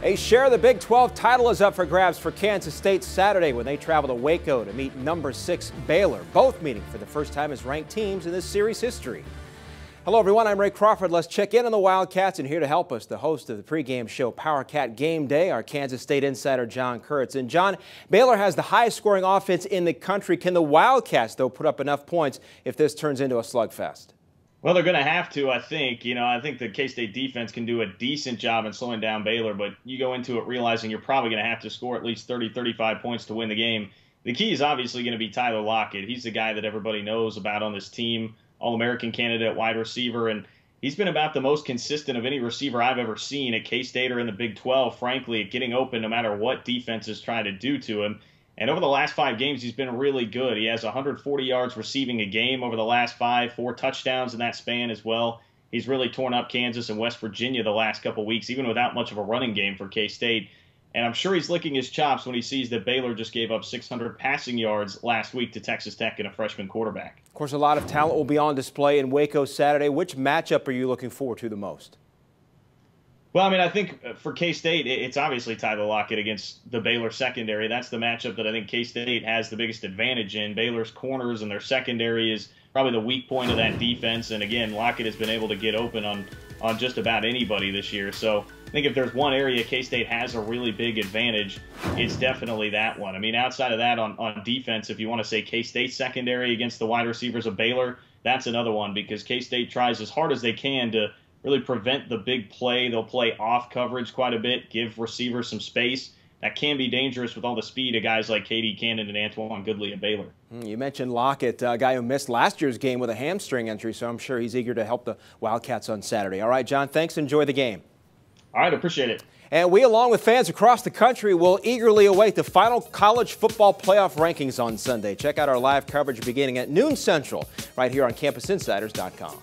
A share of the Big 12 title is up for grabs for Kansas State Saturday when they travel to Waco to meet number 6 Baylor, both meeting for the first time as ranked teams in this series history. Hello everyone, I'm Ray Crawford. Let's check in on the Wildcats, and here to help us, the host of the pregame show Power Cat Game Day, our Kansas State insider John Kurtz. And John, Baylor has the highest scoring offense in the country. Can the Wildcats, though, put up enough points if this turns into a slugfest? Well, they're going to have to, I think. I think the K-State defense can do a decent job in slowing down Baylor, but you go into it realizing you're probably going to have to score at least 30, 35 points to win the game. The key is obviously going to be Tyler Lockett. He's the guy that everybody knows about on this team, All-American candidate, wide receiver, and he's been about the most consistent of any receiver I've ever seen at K-State or in the Big 12, frankly, at getting open no matter what defenses try to do to him. And over the last 5 games, he's been really good. He has 140 yards receiving a game over the last 5, 4 touchdowns in that span as well. He's really torn up Kansas and West Virginia the last couple weeks, even without much of a running game for K-State. And I'm sure he's licking his chops when he sees that Baylor just gave up 600 passing yards last week to Texas Tech and a freshman quarterback. Of course, a lot of talent will be on display in Waco Saturday. Which matchup are you looking forward to the most? Well, I think for K-State, it's obviously Tyler Lockett against the Baylor secondary. That's the matchup that I think K-State has the biggest advantage in. Baylor's corners and their secondary is probably the weak point of that defense. And again, Lockett has been able to get open on just about anybody this year. So I think if there's one area K-State has a really big advantage, it's definitely that one. Outside of that, on defense, if you want to say K-State secondary against the wide receivers of Baylor, that's another one because K-State tries as hard as they can to really prevent the big play. They'll play off coverage quite a bit, give receivers some space. That can be dangerous with all the speed of guys like K.D. Cannon and Antoine Goodley at Baylor. You mentioned Lockett, a guy who missed last year's game with a hamstring injury, so I'm sure he's eager to help the Wildcats on Saturday. All right, John, thanks. Enjoy the game. All right, appreciate it. And we, along with fans across the country, will eagerly await the final college football playoff rankings on Sunday. Check out our live coverage beginning at noon Central right here on CampusInsiders.com.